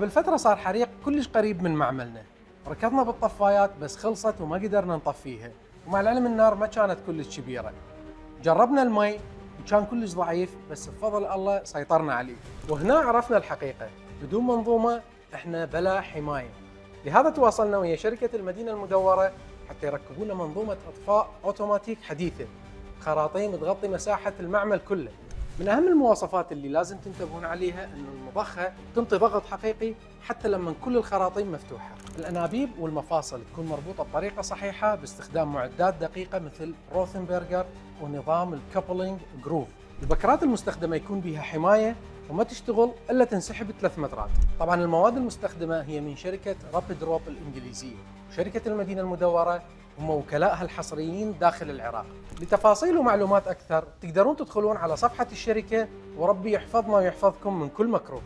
قبل فترة صار حريق كلش قريب من معملنا، ركضنا بالطفايات بس خلصت وما قدرنا نطفيها، ومع العلم النار ما كانت كلش كبيرة. جربنا المي وكان كلش ضعيف بس بفضل الله سيطرنا عليه، وهنا عرفنا الحقيقة، بدون منظومة احنا بلا حماية. لهذا تواصلنا ويا شركة المدينة المدورة حتى يركبوا لنا منظومة اطفاء اوتوماتيك حديثة، خراطيم تغطي مساحة المعمل كله. من أهم المواصفات اللي لازم تنتبهون عليها أن المضخة تنطي ضغط حقيقي حتى لما كل الخراطيم مفتوحة. الأنابيب والمفاصل تكون مربوطة بطريقة صحيحة باستخدام معدات دقيقة مثل روثنبرغر ونظام الكابلينج جروف. البكرات المستخدمة يكون بها حماية وما تشتغل إلا تنسحب 3 مترات. طبعا المواد المستخدمة هي من شركة رابيد روب الإنجليزية، وشركة المدينة المدورة هم وكلائها الحصريين داخل العراق. لتفاصيل ومعلومات أكثر تقدرون تدخلون على صفحة الشركة، وربي يحفظنا ويحفظكم من كل مكروه.